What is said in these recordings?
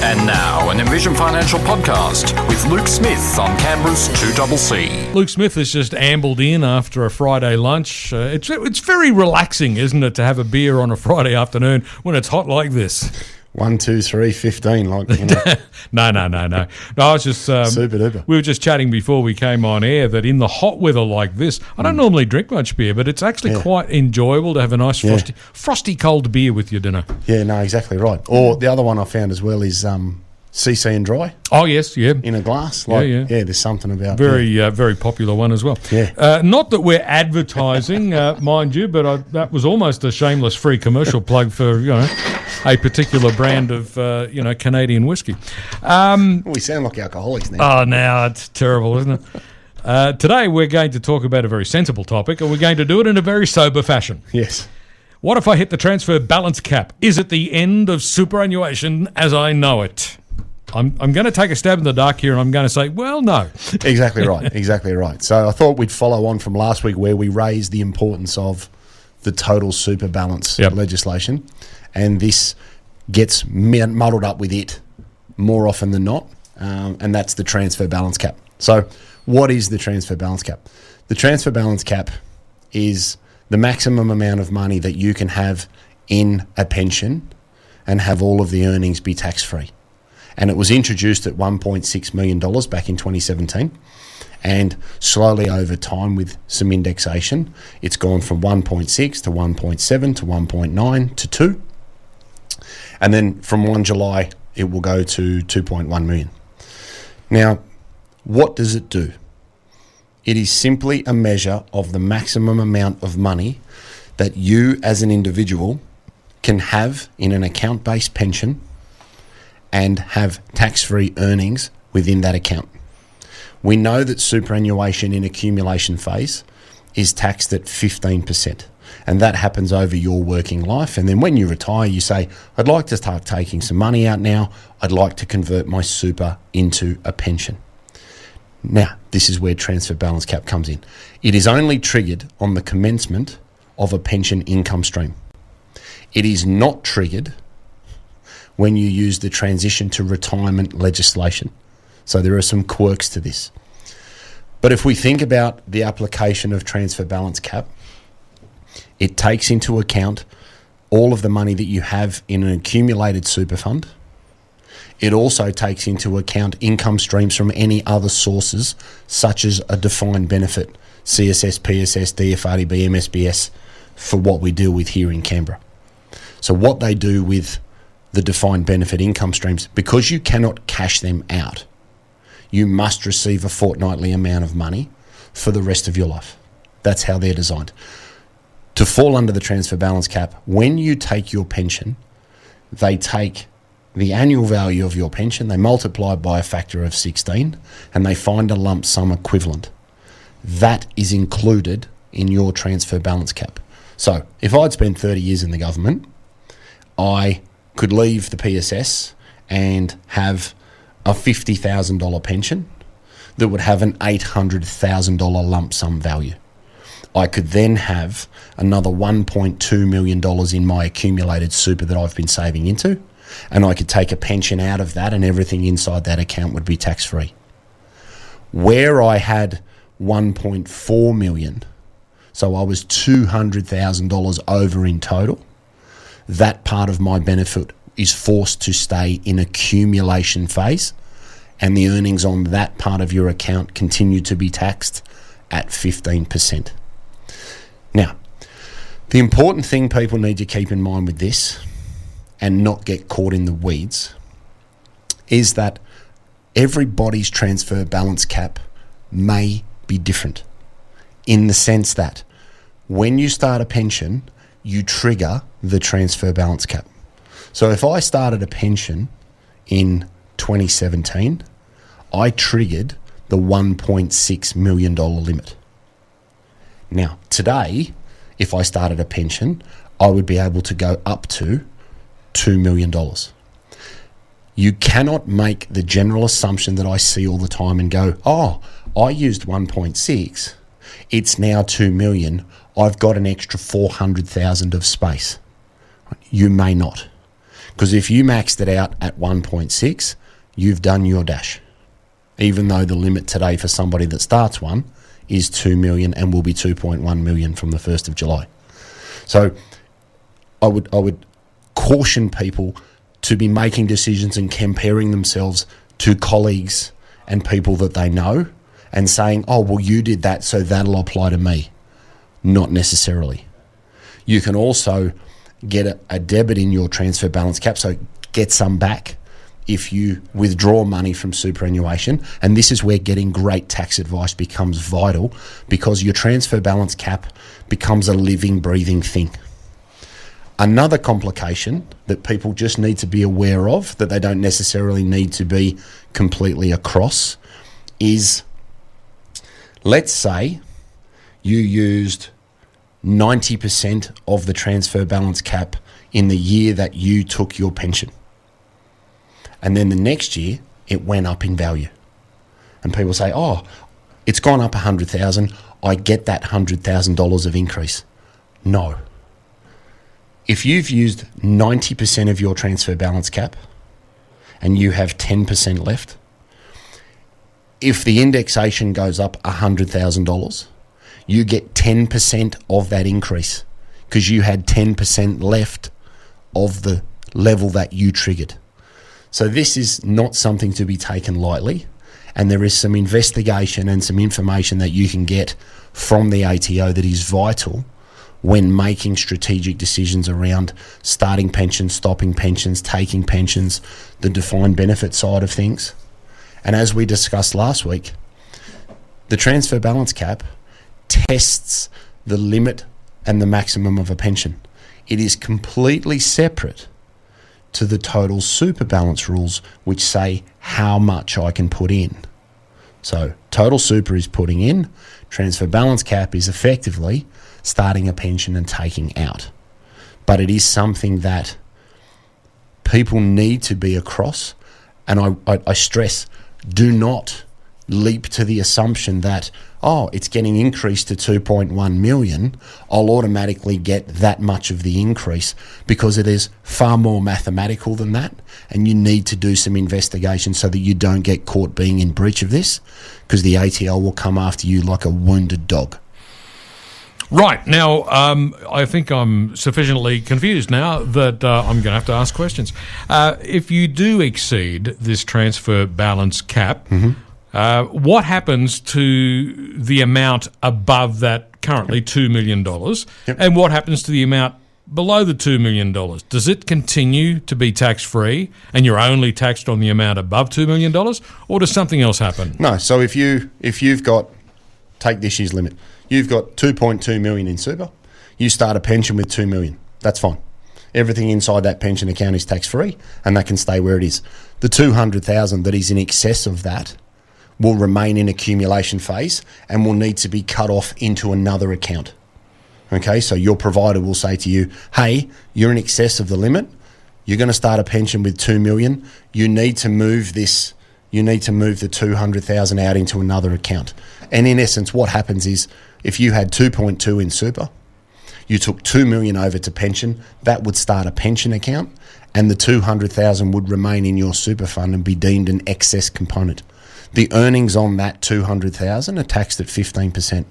And now, an Envision Financial podcast with Luke Smith on Canberra's 2CC. Luke Smith has just ambled in after a Friday lunch. It's very relaxing, isn't it, to have a beer on a Friday afternoon when it's hot like this? 1, 2, 3, 15, like, you know. No. No, I was just... Super duper. We were just chatting before we came on air that in the hot weather like this, I don't normally drink much beer, but it's actually quite enjoyable to have a nice frosty cold beer with your dinner. Yeah, no, exactly right. Or the other one I found as well is CC and dry. Oh, yes, yeah. In a glass. Like, yeah. There's something about very popular one as well. Yeah. Not that we're advertising, mind you, but that was almost a shameless free commercial plug for, a particular brand of, Canadian whiskey. We sound like alcoholics now. Oh, now it's terrible, isn't it? Today we're going to talk about a very sensible topic, and we're going to do it in a very sober fashion. Yes. What if I hit the transfer balance cap? Is it the end of superannuation as I know it? I'm going to take a stab in the dark here, and I'm going to say, well, no. Exactly right. So I thought we'd follow on from last week where we raised the importance of the total super balance legislation, and this gets muddled up with it more often than not, and that's the transfer balance cap. So what is the transfer balance cap? The transfer balance cap is the maximum amount of money that you can have in a pension and have all of the earnings be tax-free. And it was introduced at $1.6 million back in 2017. And slowly over time with some indexation, it's gone from 1.6 to 1.7 to 1.9 to 2. And then from 1 July, it will go to 2.1 million. Now, what does it do? It is simply a measure of the maximum amount of money that you as an individual can have in an account-based pension and have tax-free earnings within that account. We know that superannuation in accumulation phase is taxed at 15%, and that happens over your working life. And then when you retire, you say, I'd like to start taking some money out now. I'd like to convert my super into a pension. Now, this is where transfer balance cap comes in. It is only triggered on the commencement of a pension income stream. It is not triggered when you use the transition to retirement legislation. So there are some quirks to this. But if we think about the application of transfer balance cap, it takes into account all of the money that you have in an accumulated super fund. It also takes into account income streams from any other sources, such as a defined benefit, CSS, PSS, DFRDB, MSBS, for what we deal with here in Canberra. So what they do with the defined benefit income streams, because you cannot cash them out, you must receive a fortnightly amount of money for the rest of your life. That's how they're designed. To fall under the transfer balance cap, when you take your pension, they take the annual value of your pension, they multiply it by a factor of 16, and they find a lump sum equivalent. That is included in your transfer balance cap. So if I'd spent 30 years in the government, I could leave the PSS and have a $50,000 pension that would have an $800,000 lump sum value. I could then have another $1.2 million in my accumulated super that I've been saving into, and I could take a pension out of that and everything inside that account would be tax-free. Where I had $1.4 million, so I was $200,000 over in total, that part of my benefit is forced to stay in accumulation phase, and the earnings on that part of your account continue to be taxed at 15%. Now, the important thing people need to keep in mind with this and not get caught in the weeds is that everybody's transfer balance cap may be different, in the sense that when you start a pension, you trigger the transfer balance cap. So if I started a pension in 2017, I triggered the $1.6 million limit. Now, today, if I started a pension, I would be able to go up to $2 million. You cannot make the general assumption that I see all the time and go, oh, I used 1.6, it's now 2 million, I've got an extra 400,000 of space. You may not, Because if you maxed it out at 1.6, you've done your dash. Even though the limit today for somebody that starts one is 2 million and will be 2.1 million from the 1st of July. So I would caution people to be making decisions and comparing themselves to colleagues and people that they know and saying, oh, well, you did that, so that'll apply to me. Not necessarily. You can also get a debit in your transfer balance cap, so get some back if you withdraw money from superannuation. And this is where getting great tax advice becomes vital, because your transfer balance cap becomes a living, breathing thing. Another complication that people just need to be aware of, that they don't necessarily need to be completely across, is, let's say you used 90% of the transfer balance cap in the year that you took your pension. And then the next year, it went up in value. And people say, oh, it's gone up 100,000. I get that $100,000 of increase. No. If you've used 90% of your transfer balance cap and you have 10% left, if the indexation goes up $100,000, you get 10% of that increase because you had 10% left of the level that you triggered. So this is not something to be taken lightly, and there is some investigation and some information that you can get from the ATO that is vital when making strategic decisions around starting pensions, stopping pensions, taking pensions, the defined benefit side of things. And as we discussed last week, the transfer balance cap tests the limit and the maximum of a pension. It is completely separate to the total super balance rules, which say how much I can put in. So total super is putting in, transfer balance cap is effectively starting a pension and taking out. But it is something that people need to be across, and I stress, do not leap to the assumption that, oh, it's getting increased to 2.1 million, I'll automatically get that much of the increase, because it is far more mathematical than that, and you need to do some investigation so that you don't get caught being in breach of this, because the ATL will come after you like a wounded dog. Right. Now, I think I'm sufficiently confused now that I'm going to have to ask questions. If you do exceed this transfer balance cap, what happens to the amount above that currently $2 million? Yep. And what happens to the amount below the $2 million? Does it continue to be tax-free and you're only taxed on the amount above $2 million, or does something else happen? No. So if you've got, take this year's limit, you've got 2.2 million in super, you start a pension with 2 million. That's fine. Everything inside that pension account is tax-free, and that can stay where it is. The 200,000 that is in excess of that will remain in accumulation phase and will need to be cut off into another account. Okay, so your provider will say to you, hey, you're in excess of the limit, you're going to start a pension with 2 million, you need to move this, you need to move the 200,000 out into another account. And in essence, what happens is, if you had 2.2 in super, you took 2 million over to pension, that would start a pension account, and the 200,000 would remain in your super fund and be deemed an excess component. The earnings on that 200,000 are taxed at 15%.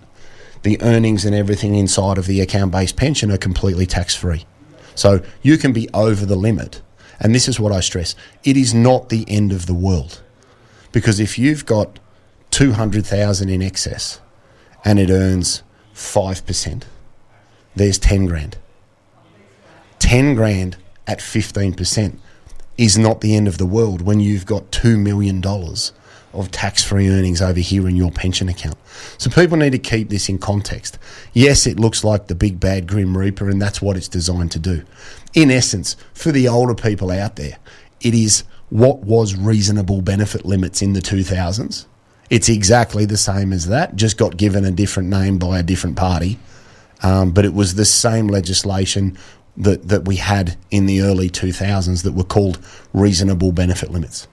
The earnings and everything inside of the account-based pension are completely tax-free. So you can be over the limit, and this is what I stress, it is not the end of the world. Because if you've got 200,000 in excess and it earns 5%, there's 10 grand. 10 grand at 15% is not the end of the world when you've got $2 million of tax-free earnings over here in your pension account. So people need to keep this in context. Yes, it looks like the big bad grim reaper, and that's what it's designed to do. In essence, for the older people out there, it is what was reasonable benefit limits in the 2000s. It's exactly the same as that, just got given a different name by a different party. But it was the same legislation that we had in the early 2000s that were called reasonable benefit limits.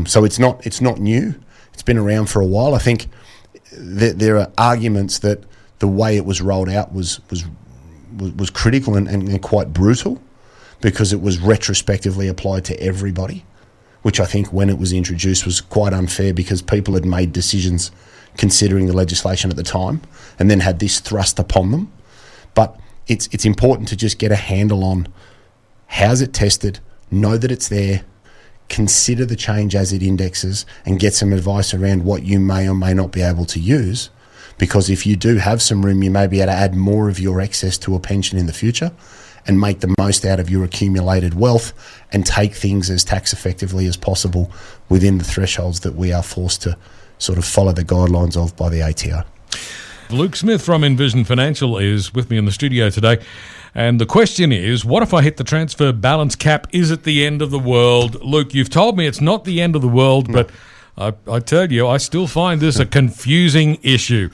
So it's not new. It's been around for a while. I think there are arguments that the way it was rolled out was critical and quite brutal. because it was retrospectively applied to everybody, which I think when it was introduced was quite unfair because people had made decisions considering the legislation at the time and then had this thrust upon them. But it's important to just get a handle on how's it tested, know that it's there, consider the change as it indexes, and get some advice around what you may or may not be able to use. Because if you do have some room, you may be able to add more of your excess to a pension in the future and make the most out of your accumulated wealth and take things as tax effectively as possible within the thresholds that we are forced to sort of follow the guidelines of by the ATO. Luke Smith from Envision Financial is with me in the studio today. And the question is, what if I hit the transfer balance cap? Is it the end of the world? Luke, you've told me it's not the end of the world, but I tell you, I still find this a confusing issue.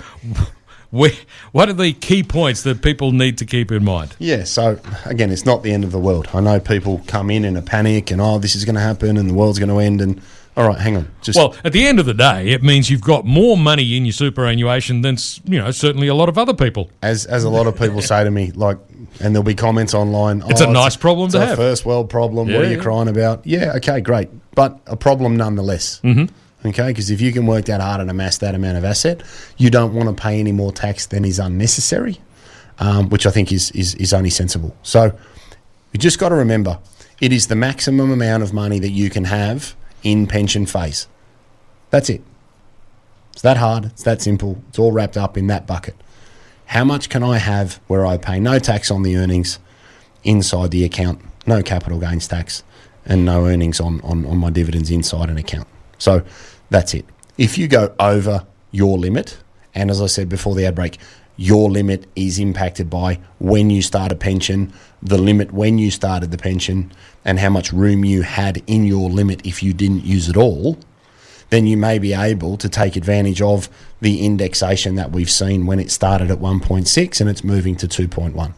What are the key points that people need to keep in mind? Yeah, so again, it's not the end of the world. I know people come in a panic and, this is going to happen and the world's going to end and, all right, hang on. Well, at the end of the day, it means you've got more money in your superannuation than, certainly a lot of other people. As a lot of people say to me, and there'll be comments online. It's a nice problem to have. It's a first world problem. What are you crying about? Yeah, okay, great. But a problem nonetheless. Mm-hmm. Okay, because if you can work that hard and amass that amount of asset, you don't want to pay any more tax than is unnecessary, which I think is only sensible. So you just got to remember, it is the maximum amount of money that you can have in pension phase. That's it. It's that hard. It's that simple. It's all wrapped up in that bucket. How much can I have where I pay no tax on the earnings inside the account, no capital gains tax, and no earnings on my dividends inside an account? So that's it. If you go over your limit, and as I said before the ad break, your limit is impacted by when you start a pension, the limit when you started the pension, and how much room you had in your limit if you didn't use it all, then you may be able to take advantage of the indexation that we've seen when it started at 1.6 and it's moving to 2.1.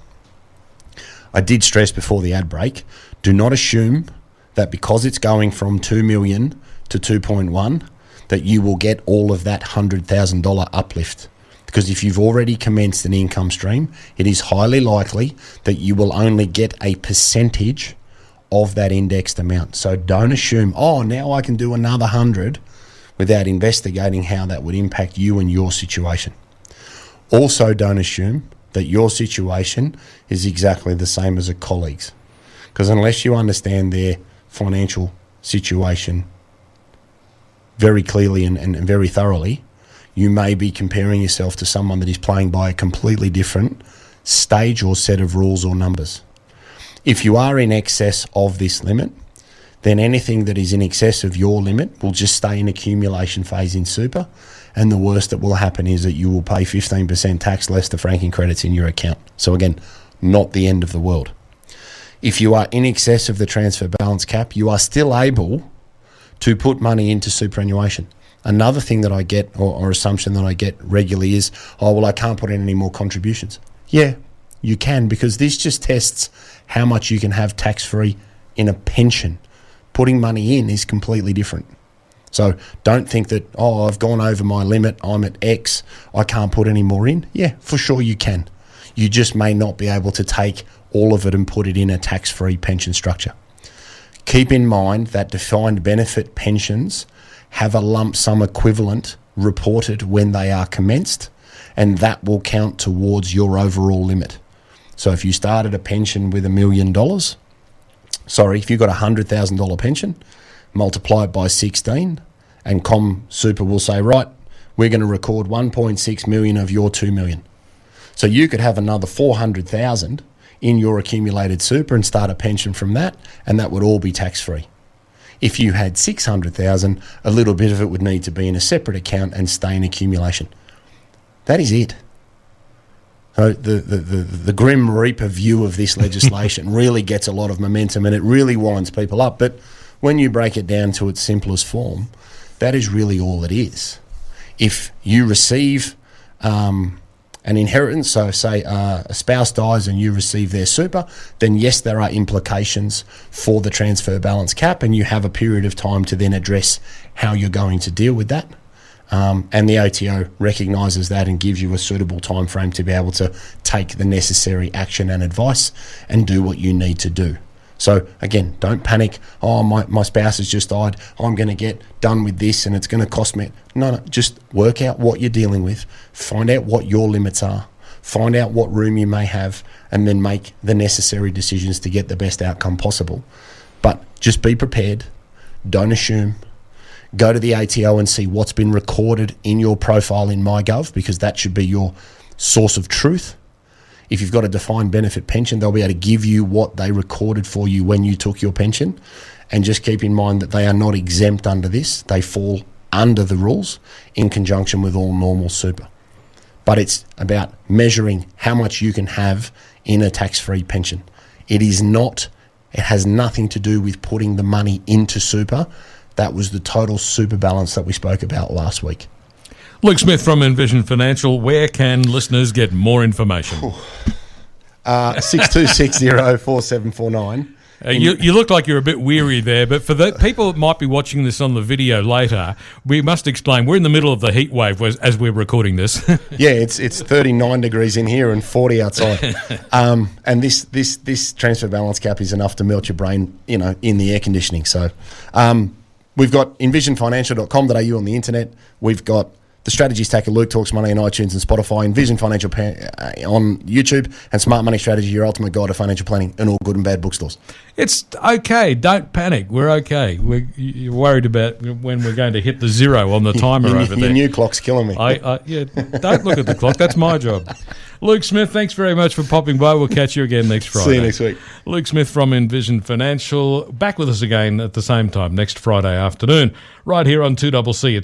I did stress before the ad break, do not assume that because it's going from 2 million to 2.1 that you will get all of that $100,000 uplift. Because if you've already commenced an income stream, it is highly likely that you will only get a percentage of that indexed amount. So don't assume, now I can do another 100 without investigating how that would impact you and your situation. Also, don't assume that your situation is exactly the same as a colleague's. Because unless you understand their financial situation very clearly and very thoroughly, you may be comparing yourself to someone that is playing by a completely different stage or set of rules or numbers. If you are in excess of this limit, then anything that is in excess of your limit will just stay in accumulation phase in super, and the worst that will happen is that you will pay 15% tax less the franking credits in your account. So again, not the end of the world. If you are in excess of the transfer balance cap, you are still able to put money into superannuation. Another thing that I get, or assumption that I get regularly is, I can't put in any more contributions. Yeah, you can, because this just tests how much you can have tax-free in a pension. Putting money in is completely different. So don't think that, I've gone over my limit, I'm at X, I can't put any more in. Yeah, for sure you can. You just may not be able to take all of it and put it in a tax-free pension structure. Keep in mind that defined benefit pensions have a lump sum equivalent reported when they are commenced, and that will count towards your overall limit. So if you started a pension with $1 million, if you've got a $100,000 pension, multiply it by 16, and ComSuper will say, right, we're going to record 1.6 million of your 2 million. So you could have another 400,000 in your accumulated super and start a pension from that, and that would all be tax-free. If you had 600,000, a little bit of it would need to be in a separate account and stay in accumulation. That is it. So the Grim Reaper view of this legislation really gets a lot of momentum and it really winds people up. But when you break it down to its simplest form, that is really all it is. If you receive an inheritance, so say a spouse dies and you receive their super, then yes, there are implications for the transfer balance cap, and you have a period of time to then address how you're going to deal with that. And the ATO recognises that and gives you a suitable time frame to be able to take the necessary action and advice and do what you need to do. So again, don't panic. Oh, my spouse has just died. I'm going to get done with this and it's going to cost me. No, just work out what you're dealing with. Find out what your limits are. Find out what room you may have, and then make the necessary decisions to get the best outcome possible. But just be prepared. Don't assume. Go to the ATO and see what's been recorded in your profile in MyGov, because that should be your source of truth. If you've got a defined benefit pension, they'll be able to give you what they recorded for you when you took your pension. And just keep in mind that they are not exempt under this. They fall under the rules in conjunction with all normal super. But it's about measuring how much you can have in a tax-free pension. It has nothing to do with putting the money into super. That was the total super balance that we spoke about last week. Luke Smith from Envision Financial. Where can listeners get more information? 62604749. You look like you're a bit weary there, but for the people that might be watching this on the video later, we must explain we're in the middle of the heat wave as we're recording this. Yeah, it's 39 degrees in here and 40 outside. And this transfer balance cap is enough to melt your brain, in the air conditioning. So we've got envisionfinancial.com.au on the internet. We've got the Strategies Tackle, Luke Talks Money on iTunes and Spotify, Envision Financial on YouTube, and Smart Money Strategy, your ultimate guide to financial planning, in all good and bad bookstores. It's okay. Don't panic. We're okay. You're worried about when we're going to hit the zero on the timer over there. Your new clock's killing me. Yeah, don't look at the clock. That's my job. Luke Smith, thanks very much for popping by. We'll catch you again next Friday. See you next week. Luke Smith from Envision Financial, back with us again at the same time next Friday afternoon, right here on 2CC.